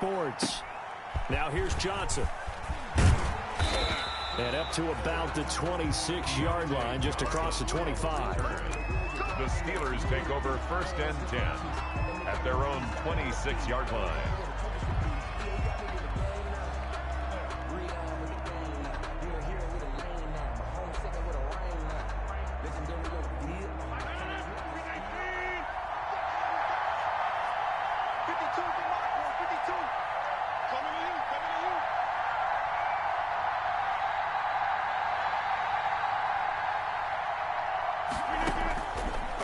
Sports. Now here's Johnson. And up to about the 26-yard line, just across the 25. The Steelers take over 1st and 10 at their own 26-yard line.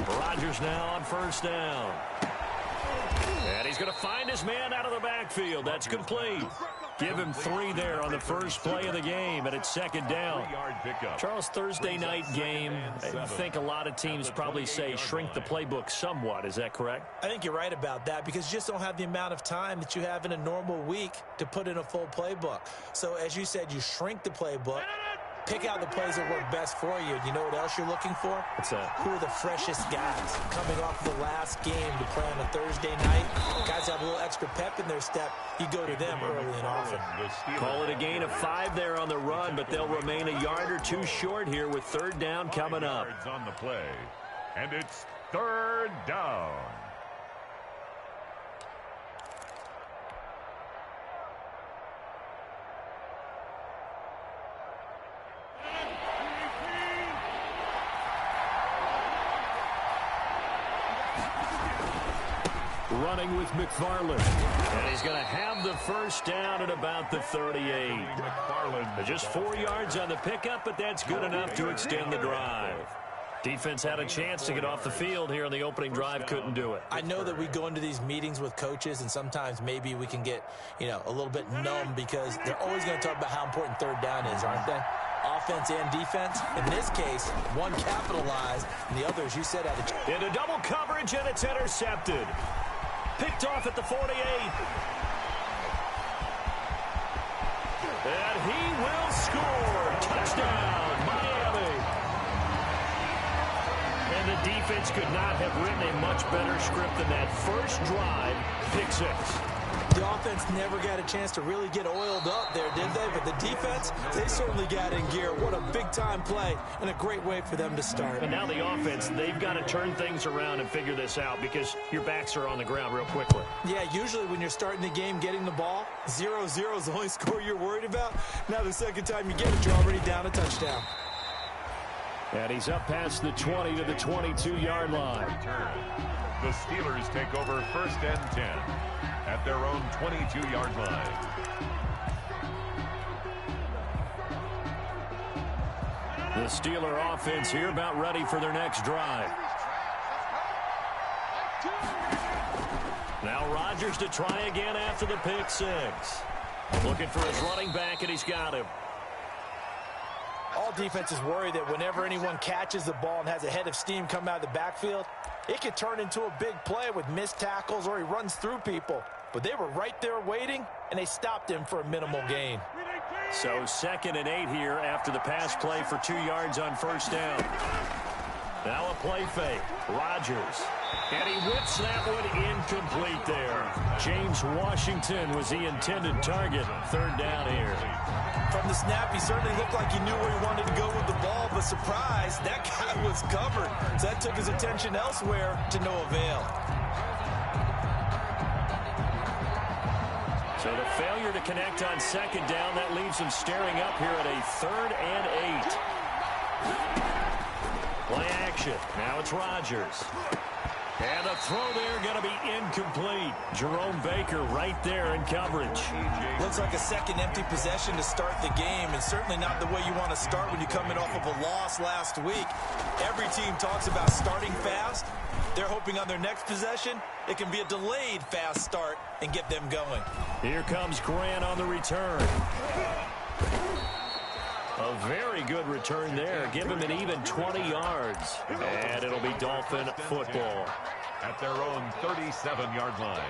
Rodgers now on 1st down. And he's going to find his man out of the backfield. That's complete. Give him 3 there on the first play of the game, and it's 2nd down. Charles, Thursday night game, I think a lot of teams probably say shrink the playbook somewhat. Is that correct? I think you're right about that because you just don't have the amount of time that you have in a normal week to put in a full playbook. So as you said, you shrink the playbook. Pick out the plays that work best for you. You know what else you're looking for? What's that? Who are the freshest guys coming off the last game to play on a Thursday night? Guys have a little extra pep in their step. You go to them early and often. Call it a gain of 5 there on the run, but they'll remain a yard or 2 short here with 3rd down coming up. On the play, and it's 3rd down. Running with McFarland. And he's going to have the 1st down at about the 38. Just 4 yards on the pickup, but that's good enough to extend the drive. Defense had a chance to get off the field here on the opening drive, couldn't do it. I know that we go into these meetings with coaches, and sometimes maybe we can get, a little bit numb because they're always going to talk about how important 3rd down is, aren't they? Offense and defense. In this case, one capitalized, and the other, as you said, had a chance. Into double coverage, and it's intercepted. Picked off at the 48. And he will score. Touchdown, Miami. And the defense could not have written a much better script than that first drive, pick 6. The offense never got a chance to really get oiled up there, did they? But the defense, they certainly got in gear. What a big-time play and a great way for them to start. And now the offense, they've got to turn things around and figure this out because your backs are on the ground real quickly. Yeah, usually when you're starting the game getting the ball, 0-0 is the only score you're worried about. Now the second time you get it, you're already down a touchdown. And he's up past the 20 to the 22-yard line. The Steelers take over 1st and 10 at their own 22-yard line. The Steeler offense here about ready for their next drive. Now Rodgers to try again after the pick 6. Looking for his running back, and he's got him. All defenses worry that whenever anyone catches the ball and has a head of steam come out of the backfield, it could turn into a big play with missed tackles or he runs through people. But they were right there waiting, and they stopped him for a minimal gain. So 2nd and 8 here after the pass play for 2 yards on 1st down. Now a play fake. Rodgers. And he whips that one incomplete there. James Washington was the intended target. 3rd down here. From the snap, he certainly looked like he knew where he wanted to go with the ball, but surprise, that guy was covered. So that took his attention elsewhere to no avail. So the failure to connect on 2nd down, that leaves him staring up here at a 3rd and 8. Play action. Now it's Rodgers. And the throw there going to be incomplete. Jerome Baker right there in coverage. Looks like a second empty possession to start the game, and certainly not the way you want to start when you're coming off of a loss last week. Every team talks about starting fast. They're hoping on their next possession, it can be a delayed fast start and get them going. Here comes Grant on the return. A very good return there. Give him an even 20 yards. And it'll be Dolphin football. At their own 37-yard line.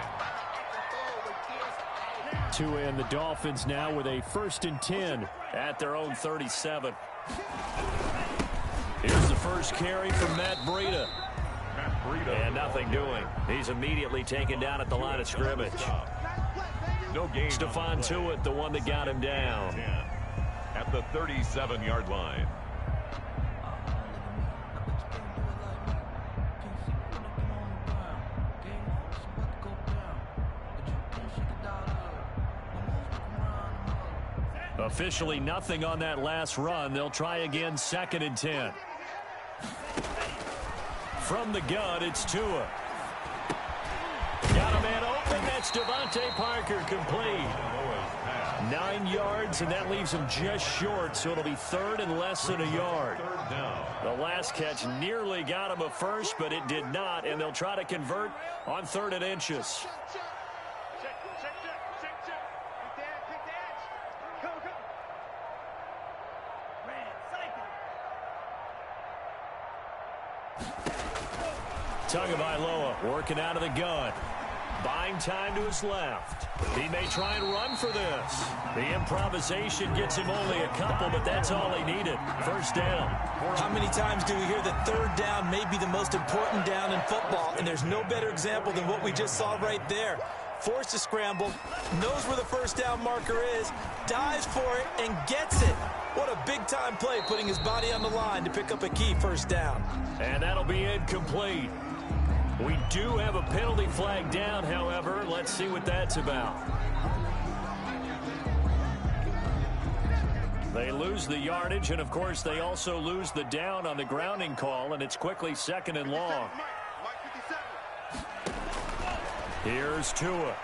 To end the Dolphins now with a 1st and 10 at their own 37. Here's the first carry from Matt Breida. And nothing doing. He's immediately taken down at the line of scrimmage. No gain. Stephon Tuitt, the one that got him down. At the 37-yard line. Officially nothing on that last run. They'll try again, 2nd and 10. From the gun, it's Tua. Got a man open. That's Devontae Parker, complete. 9 yards, and that leaves him just short, so it'll be 3rd and less than a yard. The last catch nearly got him a first, but it did not, and they'll try to convert on 3rd and inches. Tagovailoa working out of the gun. Buying time to his left. He may try and run for this. The improvisation gets him only a couple, but that's all he needed. 1st down. How many times do we hear that 3rd down may be the most important down in football? And there's no better example than what we just saw right there. Forced to scramble, knows where the 1st down marker is, dives for it, and gets it. What a big-time play, putting his body on the line to pick up a key 1st down. And that'll be incomplete. We do have a penalty flag down, however. Let's see what that's about. They lose the yardage, and, of course, they also lose the down on the grounding call, and it's quickly 2nd and long. Here's Tua.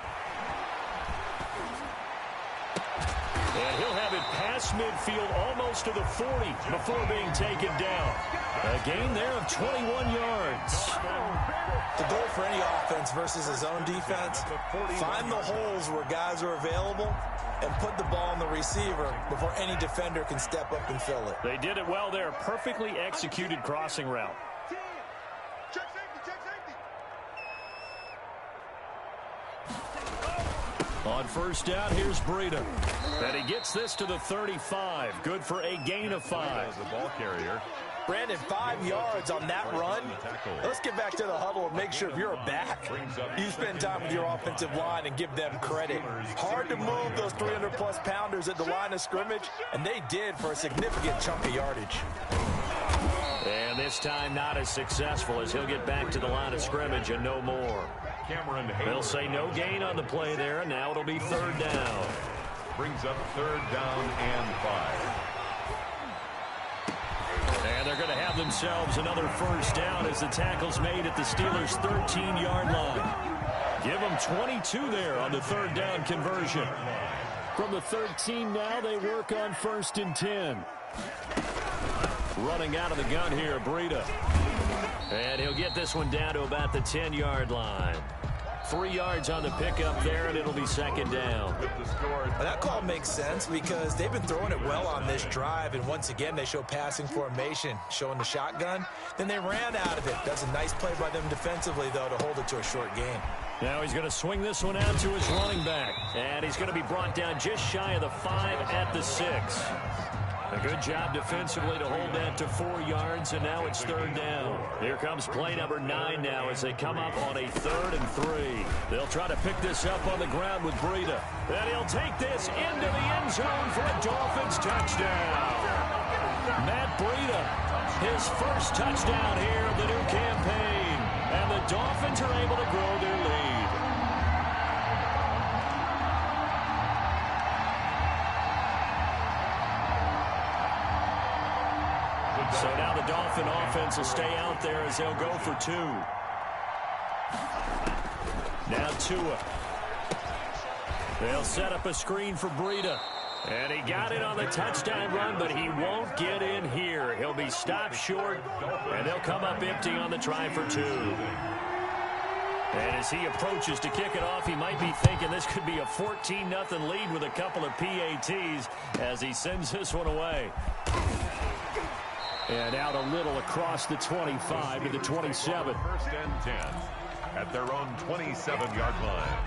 And he'll have it past midfield almost to the 40 before being taken down. A gain there of 21 yards. The goal for any offense versus his own defense, find the holes where guys are available and put the ball on the receiver before any defender can step up and fill it. They did it well there. Perfectly executed crossing route. On 1st down, here's Breida. And he gets this to the 35. Good for a gain of 5. The ball carrier. Brandon, 5 yards on that run. Let's get back to the huddle and make sure if you're a back, you spend time with your offensive line and give them credit. Hard to move those 300-plus pounders at the line of scrimmage, and they did for a significant chunk of yardage. And this time not as successful as he'll get back to the line of scrimmage and no more. They'll say no gain on the play there, and now it'll be 3rd down. Brings up 3rd down and 5. And they're going to have themselves another 1st down as the tackle's made at the Steelers' 13-yard line. Give them 22 there on the 3rd down conversion. From the 13 now, they work on 1st and 10. Running out of the gun here, Breida. And he'll get this one down to about the 10-yard line. 3 yards on the pickup there, and it'll be 2nd down. That call makes sense because they've been throwing it well on this drive, and once again they show passing formation, showing the shotgun. Then they ran out of it. That's a nice play by them defensively, though, to hold it to a short gain. Now he's going to swing this one out to his running back, and he's going to be brought down just shy of the 5 at the 6. A good job defensively to hold that to 4 yards, and now it's 3rd down. Here comes play number 9 now as they come up on a 3rd and 3. They'll try to pick this up on the ground with Breida. And he'll take this into the end zone for a Dolphins touchdown. Matt Breida, his 1st touchdown here of the new campaign. And the Dolphins are able to grow their lead. So now the Dolphin offense will stay out there as they'll go for 2. Now Tua. They'll set up a screen for Breida. And he got it on the touchdown run, but he won't get in here. He'll be stopped short, and they'll come up empty on the try for 2. And as he approaches to kick it off, he might be thinking this could be a 14-0 lead with a couple of PATs as he sends this one away. And out a little across the 25 to the 27. 1st and 10 at their own 27-yard line.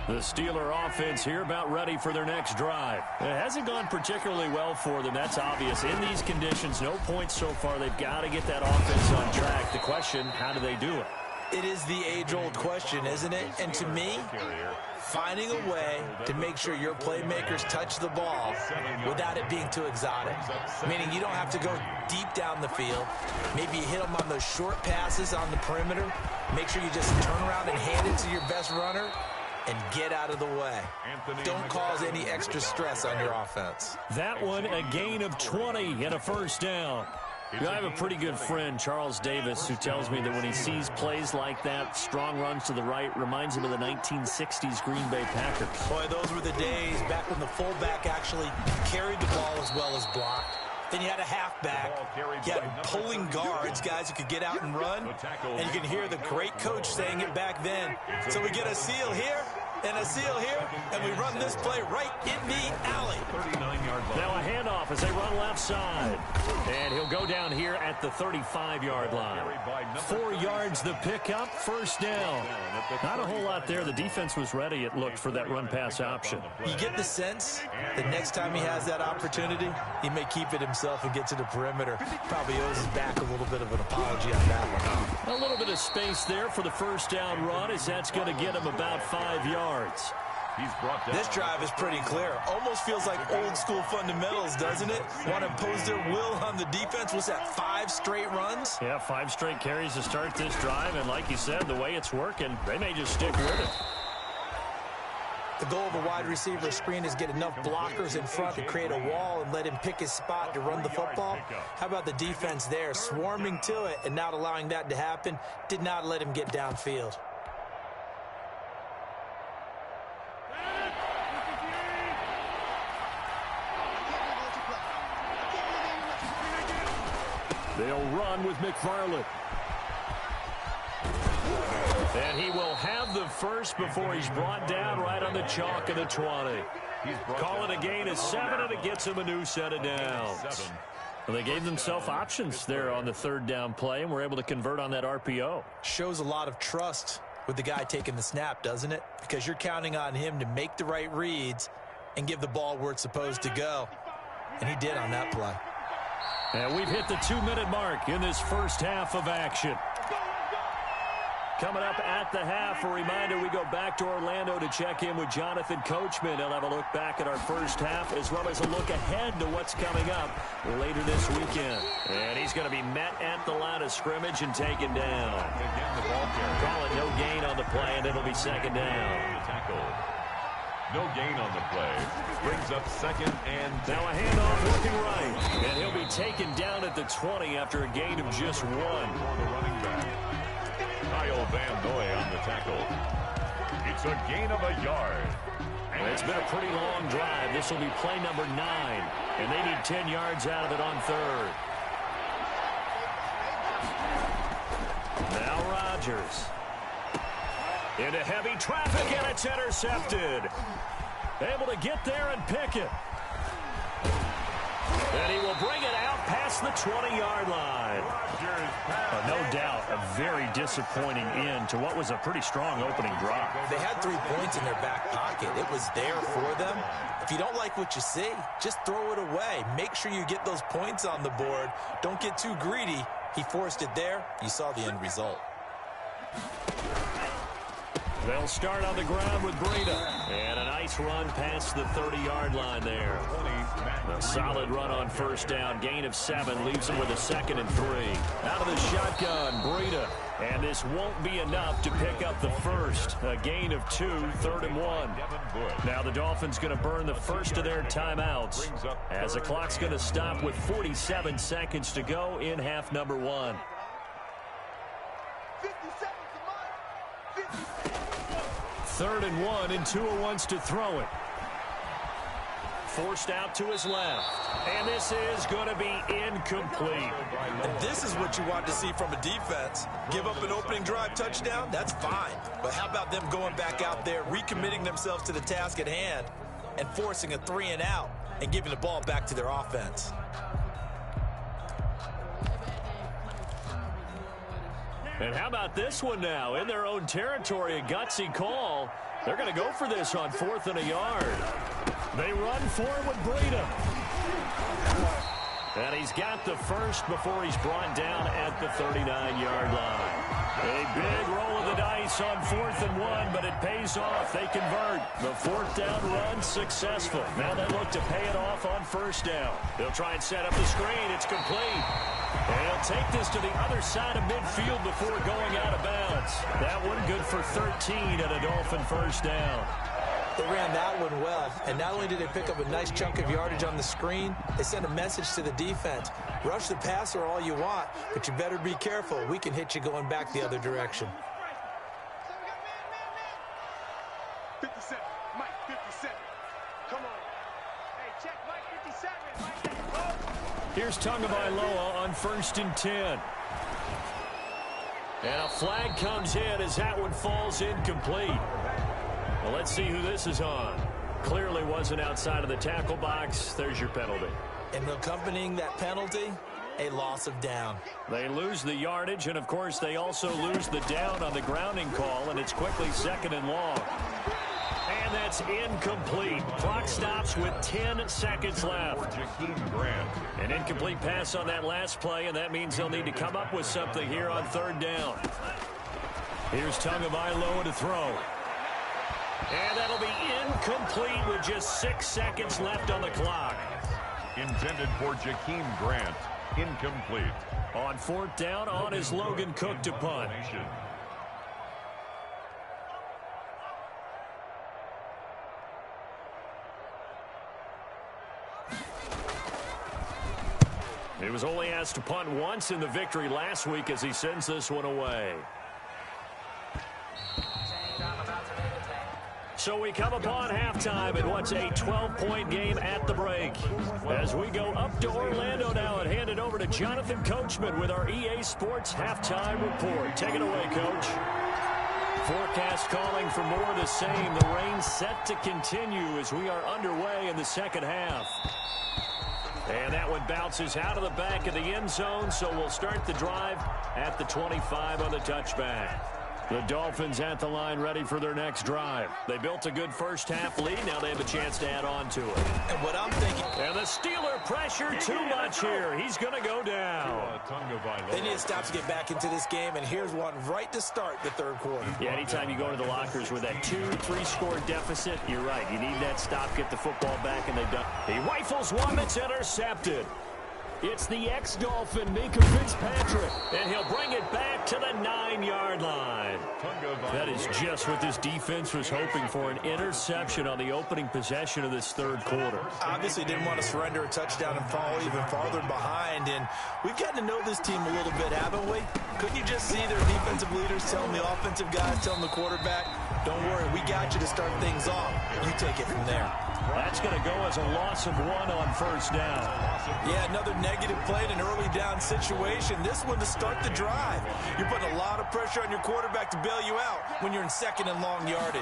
The Steeler offense here about ready for their next drive. It hasn't gone particularly well for them. That's obvious. In these conditions, no points so far. They've got to get that offense on track. The question, how do they do it? It is the age-old question, isn't it? And to me, finding a way to make sure your playmakers touch the ball without it being too exotic. Meaning you don't have to go deep down the field. Maybe you hit them on those short passes on the perimeter. Make sure you just turn around and hand it to your best runner and get out of the way. Don't cause any extra stress on your offense. That one, a gain of 20 and a first down. You know, I have a pretty good friend, Charles Davis, who tells me that when he sees plays like that, strong runs to the right, reminds him of the 1960s Green Bay Packers. Boy, those were the days back when the fullback actually carried the ball as well as blocked. Then you had a halfback. You had pulling guards, guys who could get out and run. And you can hear the great coach saying it back then. So we get a seal here and a seal here, and we run this play right in the alley. 39-yard line. Now a handoff as they run left side. And he'll go down here at the 35-yard line. 4 yards the pickup, first down. Not a whole lot there. The defense was ready, it looked, for that run-pass option. You get the sense that next time he has that opportunity, he may keep it himself and get to the perimeter. Probably owes his back a little bit of an apology on that one. A little bit of space there for the first down run, as that's going to get him about 5 yards. He's brought down. This drive is pretty clear. Almost feels like old school fundamentals, doesn't it? Want to impose their will on the defense. Was that 5 straight runs? Yeah, 5 straight carries to start this drive, and like you said, the way it's working, they may just stick with it. The goal of a wide receiver screen is get enough blockers in front to create a wall and let him pick his spot to run the football. How about the defense there, swarming to it and not allowing that to happen? Did not let him get downfield. They'll run with McFarland. And he will have the first before he's brought down right on the chalk of the 20. Call it a gain of 7, and it gets him a new set of downs. Well, they gave themselves options there on the third down play, and were able to convert on that RPO. Shows a lot of trust with the guy taking the snap, doesn't it? Because you're counting on him to make the right reads and give the ball where it's supposed to go. And he did on that play. And we've hit the 2-minute mark in this first half of action. Coming up at the half, a reminder, we go back to Orlando to check in with Jonathan Coachman. He'll have a look back at our first half, as well as a look ahead to what's coming up later this weekend. And he's going to be met at the line of scrimmage and taken down. Call it no gain on the play, and it'll be second down. No gain on the play. Brings up second and now a handoff looking right. And he'll be taken down at the 20 after a gain of just 1. For the running back. Kyle Van Noy on the tackle. It's a gain of a yard. And it's been a pretty long drive. This will be play number 9. And they need 10 yards out of it on third. Now Rodgers. Into heavy traffic, and it's intercepted. Able to get there and pick it. And he will bring it out past the 20-yard line. No doubt, a very disappointing end to what was a pretty strong opening drive. They had 3 points in their back pocket. It was there for them. If you don't like what you see, just throw it away. Make sure you get those points on the board. Don't get too greedy. He forced it there. You saw the end result. They'll start on the ground with Breida. And a nice run past the 30-yard line there. A solid run on first down. Gain of 7 leaves him with a 2nd and 3. Out of the shotgun, Breida. And this won't be enough to pick up the first. A gain of 2, 3rd and 1. Now the Dolphins going to burn the first of their timeouts, as the clock's going to stop with 47 seconds to go in half number 1. 3rd and 1, and Tua wants to throw it. Forced out to his left. And this is going to be incomplete. And this is what you want to see from a defense. Give up an opening drive touchdown, that's fine. But how about them going back out there, recommitting themselves to the task at hand, and forcing a 3 and out, and giving the ball back to their offense. And how about this one now? In their own territory, a gutsy call. They're going to go for this on 4th and a yard. They run for it with Breida. And he's got the first before he's brought down at the 39-yard line. A big roll of the dice on 4th and 1, but it pays off. They convert. The 4th down run successful. Now they look to pay it off on 1st down. They'll try and set up the screen. It's complete. And he'll take this to the other side of midfield before going out of bounds. That one good for 13 and a Dolphin 1st down. They ran that one well, and not only did they pick up a nice chunk of yardage on the screen, they sent a message to the defense. Rush the passer all you want, but you better be careful. We can hit you going back the other direction. 57, Mike, 57. Come on. Hey, check Mike, 57. Mike, here's Tagovailoa on 1st and 10. And a flag comes in as that one falls incomplete. Well, let's see who this is on. Clearly wasn't outside of the tackle box. There's your penalty. And accompanying that penalty, a loss of down. They lose the yardage, and, of course, they also lose the down on the grounding call, and it's quickly 2nd and long. And that's incomplete. Clock stops with 10 seconds left. An incomplete pass on that last play, and that means they'll need to come up with something here on 3rd down. Here's Tagovailoa to throw. And that'll be incomplete with just 6 seconds left on the clock. Intended for Jakeem Grant. Incomplete. On 4th down, on is Logan Cook to punt. He was only asked to punt once in the victory last week as he sends this one away. So we come upon halftime in what's a 12-point game at the break. As we go up to Orlando now and hand it over to Jonathan Coachman with our EA Sports Halftime Report. Take it away, Coach. Forecast calling for more of the same. The rain set to continue as we are underway in the 2nd half. And that one bounces out of the back of the end zone, so we'll start the drive at the 25 on the touchback. The Dolphins at the line ready for their next drive. They built a good 1st half lead. Now they have a chance to add on to it. And what I'm thinking... And the Steeler pressure too much here. He's going to go down. They need to stop to get back into this game, and here's one right to start the 3rd quarter. Yeah, anytime you go to the lockers with that 2-3 score deficit, you're right. You need that stop, get the football back, and they've done. He rifles one that's intercepted. It's the ex-Dolphin, Minkah Fitzpatrick, and he'll bring it back to the 9-yard line. That is just what this defense was hoping for, an interception on the opening possession of this 3rd quarter. Obviously didn't want to surrender a touchdown and fall even farther behind, and we've gotten to know this team a little bit, haven't we? Couldn't you just see their defensive leaders telling the offensive guys, telling the quarterback, don't worry, we got you to start things off. You take it from there. That's going to go as a loss of 1 on 1st down. Yeah, another negative play in an early down situation. This one to start the drive. You're putting a lot of pressure on your quarterback to bail you out when you're in 2nd and long yardage.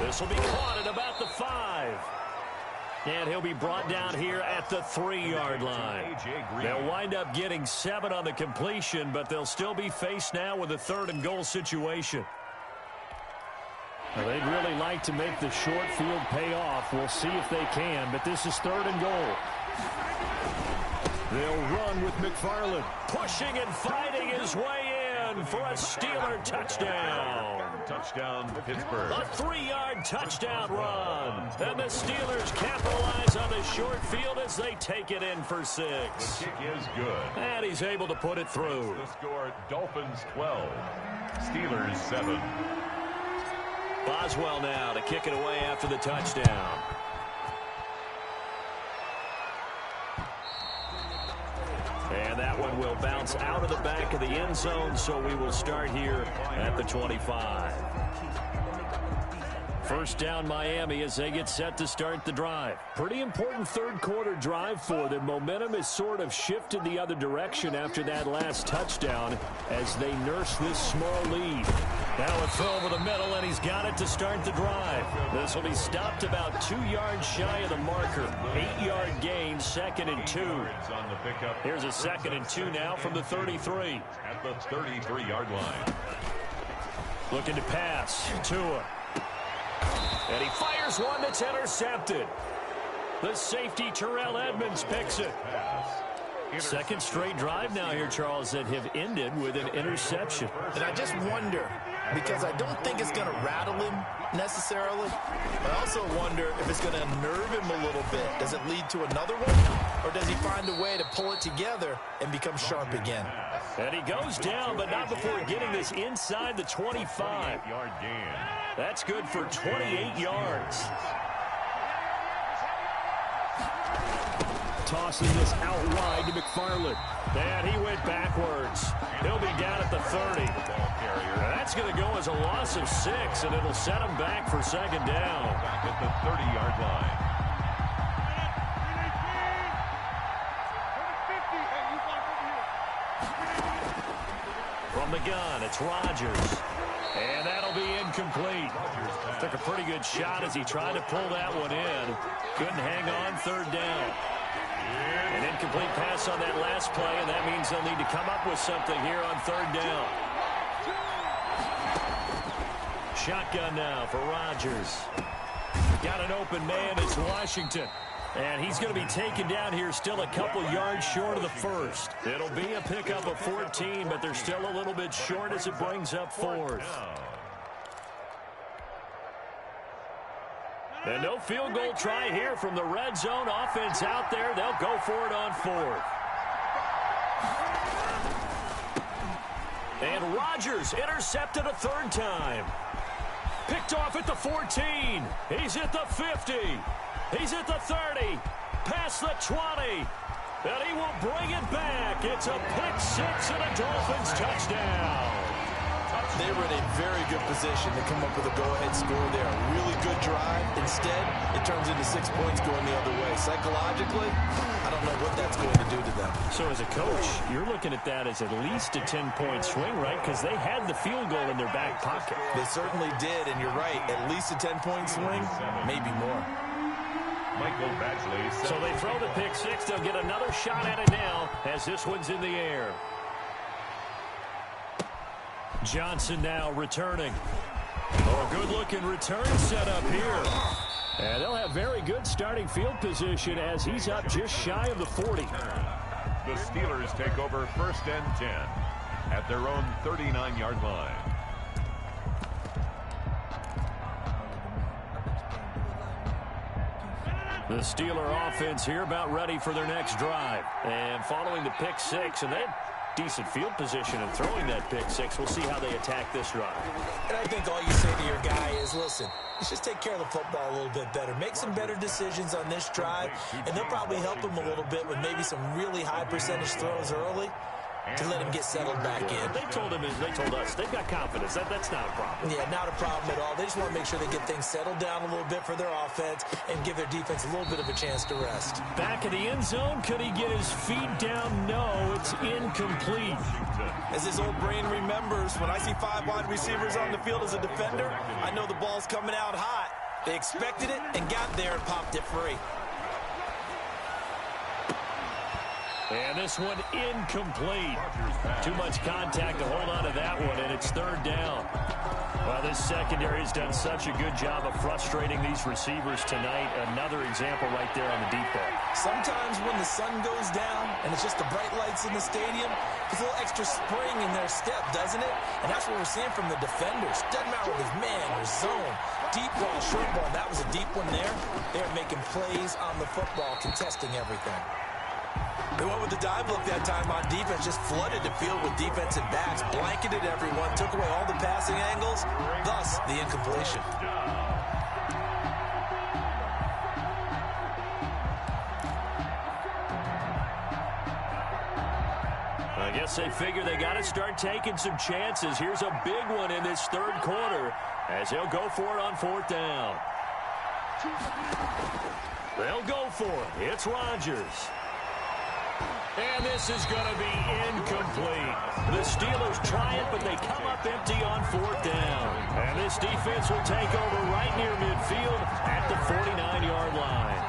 This will be caught at about the 5. And he'll be brought down here at the 3-yard line. They'll wind up getting 7 on the completion, but they'll still be faced now with a 3rd and goal situation. Well, they'd really like to make the short field pay off. We'll see if they can, but this is 3rd and goal. They'll run with McFarland, pushing and fighting his way in for a Steeler touchdown. Touchdown, Pittsburgh. A 3-yard touchdown run. And the Steelers capitalize on the short field as they take it in for 6. The kick is good. And he's able to put it through. The score, Dolphins 12, Steelers 7. Boswell now to kick it away after the touchdown. And that one will bounce out of the back of the end zone, so we will start here at the 25. 1st down Miami as they get set to start the drive. Pretty important 3rd quarter drive for them. Momentum has sort of shifted the other direction after that last touchdown as they nurse this small lead. Now a throw over the middle, and he's got it to start the drive. This will be stopped about 2 yards shy of the marker. 8-yard gain, 2nd and 2. Here's a 2nd and 2 now from the 33. At the 33-yard line. Looking to pass. Tua. And he fires one that's intercepted. The safety, Terrell Edmonds, picks it. Second straight drive now here, Charles, that have ended with an interception. And I just wonder, because I don't think it's going to rattle him necessarily, I also wonder if it's going to unnerve him a little bit. Does it lead to another one, or does he find a way to pull it together and become sharp again? And he goes down, but not before getting this inside the 25. That's good for 28 yards. Tossing this out wide to McFarland. And he went backwards. He'll be down at the 30. That's going to go as a loss of 6, and it'll set him back for second down. Back at the 30-yard line. From the gun, it's Rodgers. And that'll be incomplete. Took a pretty good shot as he tried to pull that one in. Couldn't hang on, third down. An incomplete pass on that last play, and that means they'll need to come up with something here on third down. Shotgun now for Rodgers. Got an open man, it's Washington. And he's going to be taken down here still a couple yards short of the first. It'll be a pickup of 14, but they're still a little bit short as it brings up fourth. And no field goal try here from the red zone. Offense out there. They'll go for it on fourth. And Rodgers intercepted a third time. Picked off at the 14. He's at the 50. He's at the 30. Past the 20. And he will bring it back. It's a pick six and a Dolphins touchdown. They were in a very good position to come up with a go-ahead score there. A really good drive. Instead, it turns into 6 points going the other way. Psychologically, I don't know what that's going to do to them. So as a coach, you're looking at that as at least a 10-point swing, right? Because they had the field goal in their back pocket. They certainly did, and you're right. At least a 10-point swing, maybe more. Michael Badgley. So they throw the pick six. They'll get another shot at it now as this one's in the air. Johnson now returning. Oh, a good-looking return set up here. And they'll have very good starting field position as he's up just shy of the 40. The Steelers take over 1st and 10 at their own 39-yard line. The Steeler offense here about ready for their next drive. And following the pick six, and they had decent field position in throwing that pick six. We'll see how they attack this drive. And I think all you say to your guy is, listen, let's just take care of the football a little bit better. Make some better decisions on this drive, and they'll probably help him a little bit with maybe some really high percentage throws early to let him get settled back in. They told us, they've got confidence. That's not a problem. Yeah, not a problem at all. They just want to make sure they get things settled down a little bit for their offense and give their defense a little bit of a chance to rest. Back in the end zone, could he get his feet down? No, it's incomplete. As his old brain remembers, when I see 5 wide receivers on the field as a defender, I know the ball's coming out hot. They expected it and got there and popped it free. And this one incomplete. Too much contact to hold on to that one, and it's third down. Well, this secondary has done such a good job of frustrating these receivers tonight. Another example right there on the deep ball. Sometimes when the sun goes down and it's just the bright lights in the stadium, there's a little extra spring in their step, doesn't it? And that's what we're seeing from the defenders. Doesn't matter whether it's man or zone. Deep ball, short ball, that was a deep one there. They're making plays on the football, contesting everything. They went with the dive look that time on defense, just flooded the field with defensive backs, blanketed everyone, took away all the passing angles, thus the incompletion. I guess they figure they got to start taking some chances. Here's a big one in this third quarter as they'll go for it on fourth down. They'll go for it. It's Rodgers. And this is going to be incomplete. The Steelers try it, but they come up empty on fourth down. And this defense will take over right near midfield at the 49-yard line.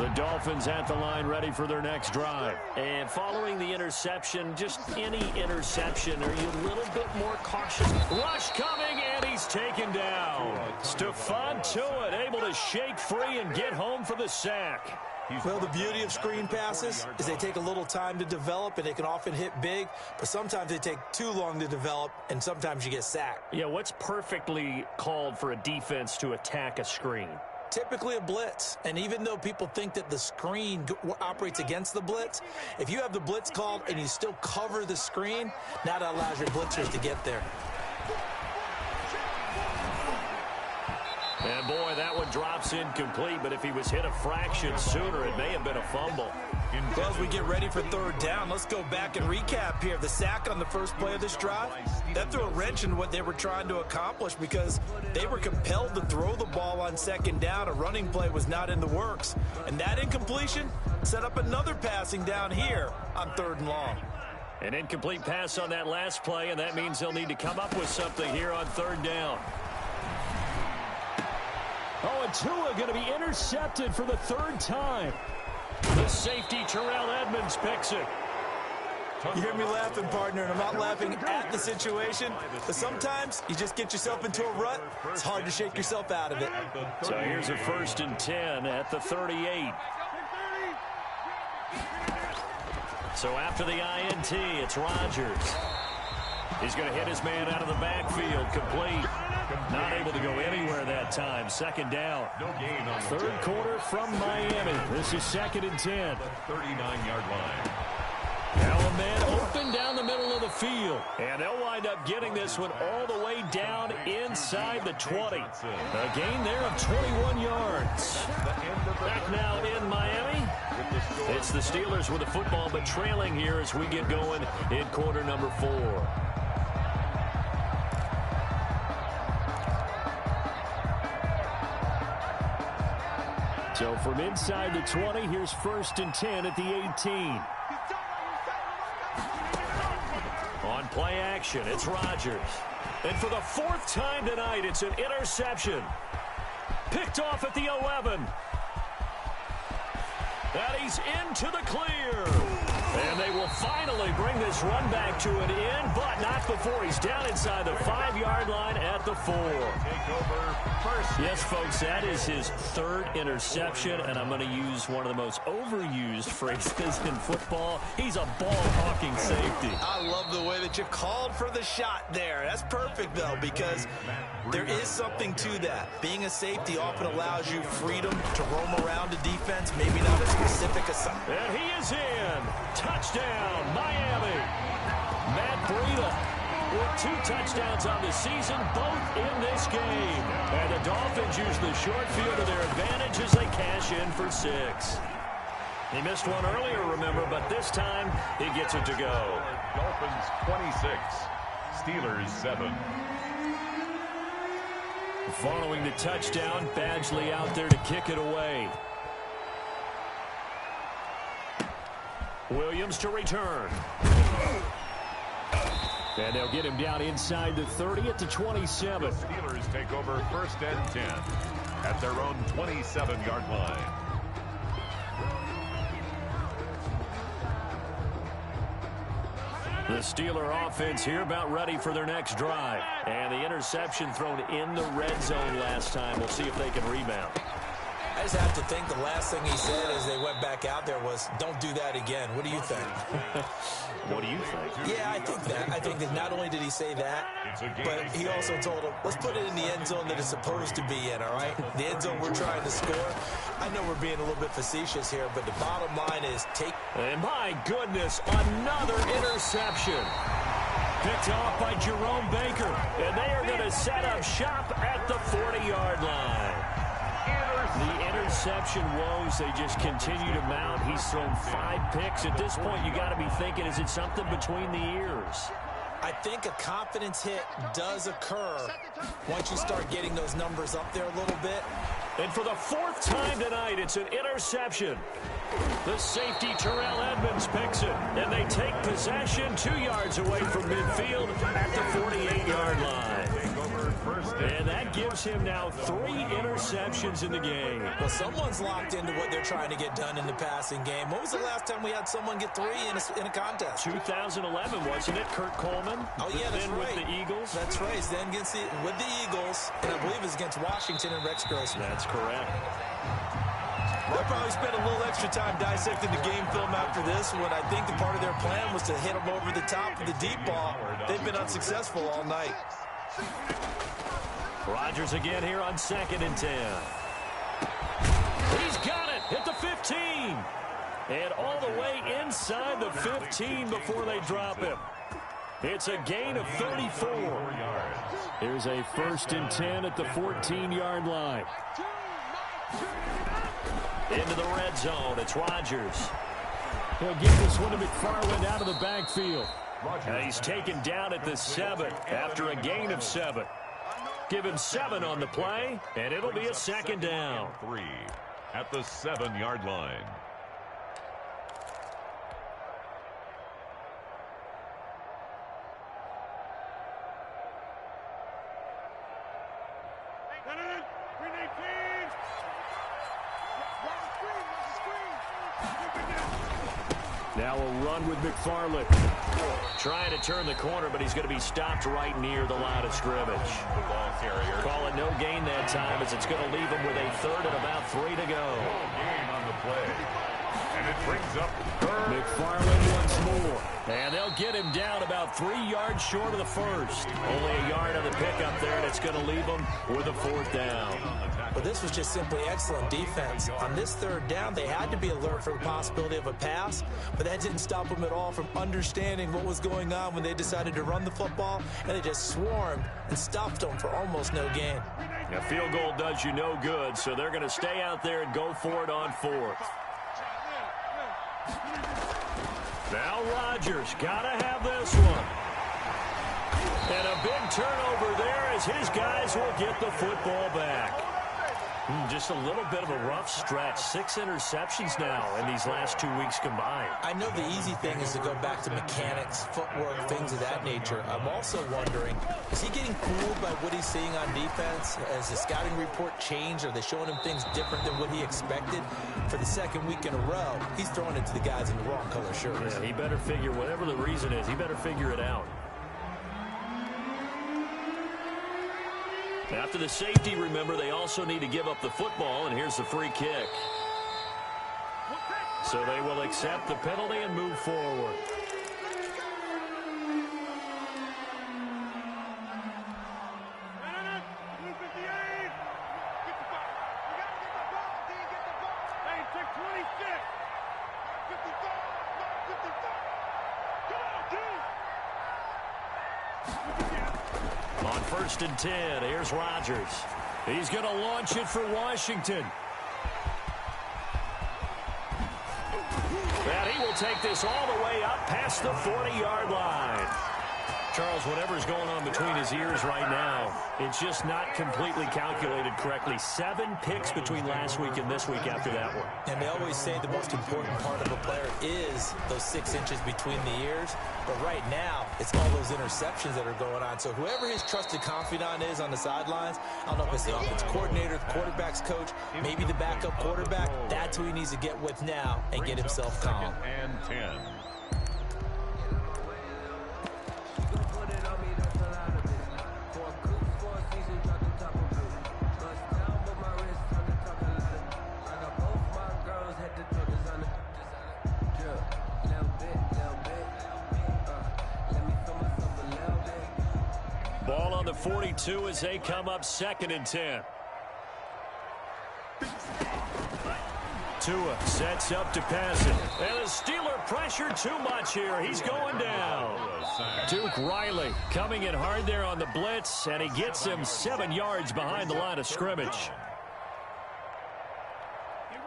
The Dolphins at the line ready for their next drive. And following the interception, just any interception, are you a little bit more cautious? Rush coming, and he's taken down. Stephon Tuitt able to shake free and get home for the sack. Well, the beauty of screen passes is they take a little time to develop, and they can often hit big, but sometimes they take too long to develop, and sometimes you get sacked. Yeah, what's perfectly called for a defense to attack a screen? Typically a blitz, and even though people think that the screen operates against the blitz, if you have the blitz called and you still cover the screen, now that allows your blitzers to get there. And boy, that one drops incomplete, but if he was hit a fraction sooner, it may have been a fumble. Well, as we get ready for third down, let's go back and recap here. The sack on the first play of this drive, that threw a wrench in what they were trying to accomplish because they were compelled to throw the ball on second down. A running play was not in the works. And that incompletion set up another passing down here on third and long. An incomplete pass on that last play, and that means they'll need to come up with something here on third down. Oh, and Tua going to be intercepted for the third time. The safety, Terrell Edmonds, picks it. You hear me laughing, partner, and I'm not laughing at the situation, but sometimes you just get yourself into a rut. It's hard to shake yourself out of it. So here's a 1st and 10 at the 38. So after the INT, it's Rodgers. He's going to hit his man out of the backfield, complete. Not able to go anywhere that time. Second down. Third quarter from Miami. This is 2nd and 10. 39-yard line. Now a man open down the middle of the field. And they'll wind up getting this one all the way down inside the 20. A gain there of 21 yards. Back now in Miami. It's the Steelers with the football, but trailing here as we get going in quarter number 4. So from inside the 20, here's 1st and 10 at the 18. On play action, it's Rodgers. And for the 4th time tonight, it's an interception. Picked off at the 11. And he's into the clear. And they will finally bring this run back to an end, but not before he's down inside the 5-yard line at the 4. Yes, folks, that is his 3rd interception, and I'm going to use one of the most overused phrases in football. He's a ball-hawking safety. I love the way that you called for the shot there. That's perfect, though, because there is something to that. Being a safety often allows you freedom to roam around a defense, maybe not a specific assignment. And he is in. Touchdown, Miami. Matt Breida with 2 touchdowns on the season, both in this game. And the Dolphins use the short field to their advantage as they cash in for 6. He missed one earlier, remember, but this time he gets it to go. Dolphins 26, Steelers 7. Following the touchdown, Badgley out there to kick it away. Williams to return. And they'll get him down inside the 30 at the 27. Steelers take over 1st and 10 at their own 27-yard line. The Steeler offense here about ready for their next drive. And the interception thrown in the red zone last time. We'll see if they can rebound. I just have to think the last thing he said as they went back out there was, don't do that again. What do you think? What do you think? Yeah, I think that. I think that not only did he say that, but he also told him, let's put it in the end zone that it's supposed to be in, all right? The end zone we're trying to score. I know we're being a little bit facetious here, but the bottom line is take... And my goodness, another interception. Picked off by Jerome Baker. And they are going to set up shop at the 40-yard line. The interception woes, they just continue to mount. He's thrown 5 picks. At this point, you got to be thinking, is it something between the ears? I think a confidence hit does occur once you start getting those numbers up there a little bit. And for the 4th time tonight, it's an interception. The safety, Terrell Edmonds, picks it. And they take possession 2 yards away from midfield at the 48-yard line. first down. And that gives him now 3 interceptions in the game. Well, someone's locked into what they're trying to get done in the passing game. When was the last time we had someone get 3 in a contest? 2011, wasn't it? Kurt Coleman. Oh, yeah, that's then right. with the Eagles. That's right. Then with the Eagles, and I believe it's against Washington and Rex Grossman. That's correct. They'll probably spend a little extra time dissecting the game film after this one. I think the part of their plan was to hit them over the top with the deep ball. They've been unsuccessful all night. Rodgers again here on 2nd and 10. He's got it at the 15. And all the way inside the 15 before they drop him. It's a gain of 34. Here's a 1st and 10 at the 14-yard line. Into the red zone. It's Rodgers. He'll give this one to McFarland out of the backfield. And he's taken down at the 7 after a gain of 7. Give him 7 on the play, and it'll be a 2nd down. 3 at the 7-yard line. Now a run with McFarland. Trying to turn the corner, but he's going to be stopped right near the line of scrimmage. The ball carrier. Call it no gain that time, as it's going to leave him with a 3rd and about 3 to go. Game on the play. And it brings up McFarland once more. And they'll get him down about 3 yards short of the 1st. Only a yard on the pickup there, and it's going to leave him with a 4th down. But this was just simply excellent defense. On this 3rd down, they had to be alert for the possibility of a pass, but that didn't stop them at all from understanding what was going on when they decided to run the football, and they just swarmed and stuffed them for almost no gain. A field goal does you no good, so they're going to stay out there and go for it on 4th. Now Rodgers got to have this one. And a big turnover there as his guys will get the football back. Just a little bit of a rough stretch. 6 interceptions now in these last 2 weeks combined. I know the easy thing is to go back to mechanics, footwork, things of that nature. I'm also wondering, is he getting fooled by what he's seeing on defense? Has the scouting report changed? Are they showing him things different than what he expected? For the 2nd week in a row, he's throwing it to the guys in the wrong color shirts. Yeah, he better figure, whatever the reason is, he better figure it out. After the safety, remember, they also need to give up the football, and here's the free kick. So they will accept the penalty and move forward. On 1st and 10, here's Rodgers. He's going to launch it for Washington. And he will take this all the way up past the 40-yard line. Charles, whatever's going on between his ears right now, it's just not completely calculated correctly. 7 picks between last week and this week after that one. And they always say the most important part of a player is those 6 inches between the ears. But right now, it's all those interceptions that are going on. So whoever his trusted confidant is on the sidelines, I don't know if it's the offense coordinator, the quarterback's coach, maybe the backup quarterback, that's who he needs to get with now and get himself calm. 2nd and 10. Ball on the 42 as they come up 2nd and 10. Tua sets up to pass it. And the Steeler pressure too much here. He's going down. Duke Riley coming in hard there on the blitz, and he gets him 7 yards behind the line of scrimmage.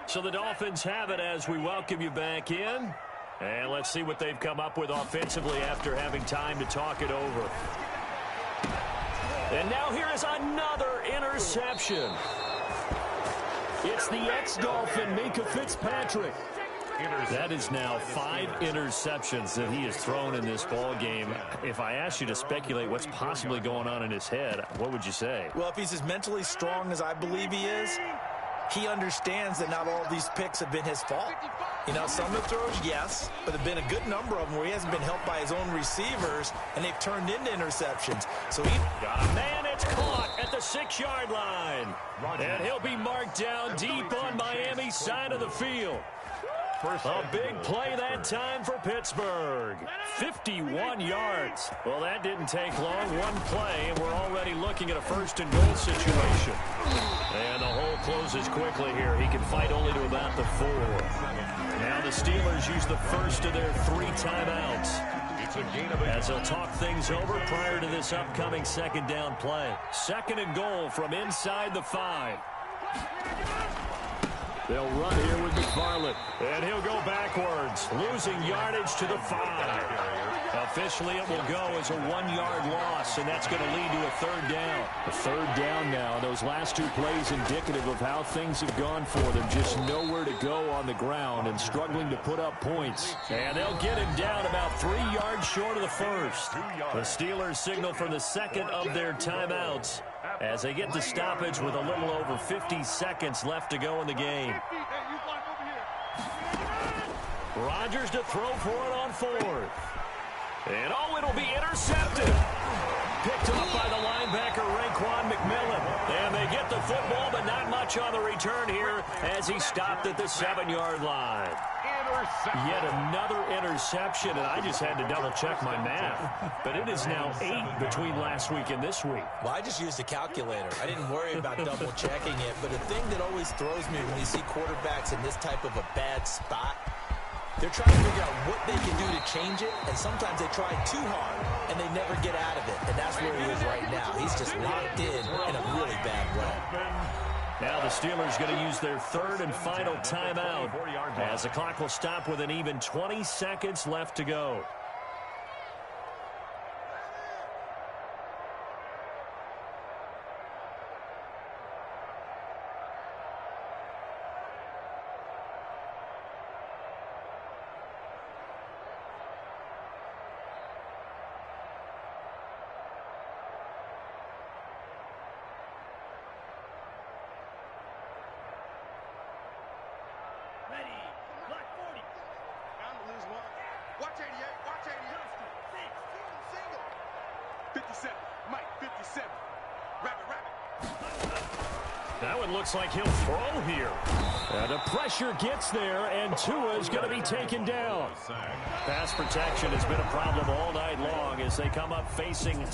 So the Dolphins have it as we welcome you back in. And let's see what they've come up with offensively after having time to talk it over. And now here is another interception. It's the ex-Dolphin, Minkah Fitzpatrick. That is now 5 interceptions that he has thrown in this ball game. If I asked you to speculate what's possibly going on in his head, what would you say? Well, if he's as mentally strong as I believe he is, he understands that not all of these picks have been his fault. You know, some of the throws, yes, but there have been a good number of them where he hasn't been helped by his own receivers, and they've turned into interceptions. So he got a man, it's caught at the 6-yard line. And he'll be marked down deep on Miami's side of the field. A big play that time for Pittsburgh. 51 yards. Well, that didn't take long. One play, and we're already looking at a first-and-goal situation. And the hole closes quickly here. He can fight only to about the 4. Now the Steelers use the first of their 3 timeouts as they'll talk things over prior to this upcoming second down play. 2nd and goal from inside the 5. They'll run here with McFarland, and he'll go backwards, losing yardage to the 5. Officially, it will go as a 1-yard loss, and that's going to lead to a 3rd down. A 3rd down now. Those last 2 plays indicative of how things have gone for them. Just nowhere to go on the ground and struggling to put up points. And they'll get him down about 3 yards short of the 1st. The Steelers signal for the 2nd of their timeouts as they get the stoppage with a little over 50 seconds left to go in the game. Rodgers to throw for it on 4th. And it'll be intercepted. Picked up by the linebacker, Raekwon McMillan. And they get the football, but not much on the return here as he stopped at the 7-yard line. Yet another interception, and I just had to double-check my math. But it is now 8 between last week and this week. Well, I just used a calculator. I didn't worry about double-checking it. But the thing that always throws me when you see quarterbacks in this type of a bad spot, they're trying to figure out what they can do to change it, and sometimes they try too hard, and they never get out of it. And that's where he is right now. He's just locked in a really bad way. Now the Steelers going to use their 3rd and final timeout as the clock will stop with an even 20 seconds left to go. Watch 88, watch 88. Single. 57, Mike, 57. Rabbit. That one looks like he'll throw here. And the pressure gets there, and Tua is going to be taken down. Pass protection has been a problem all night long as they come up facing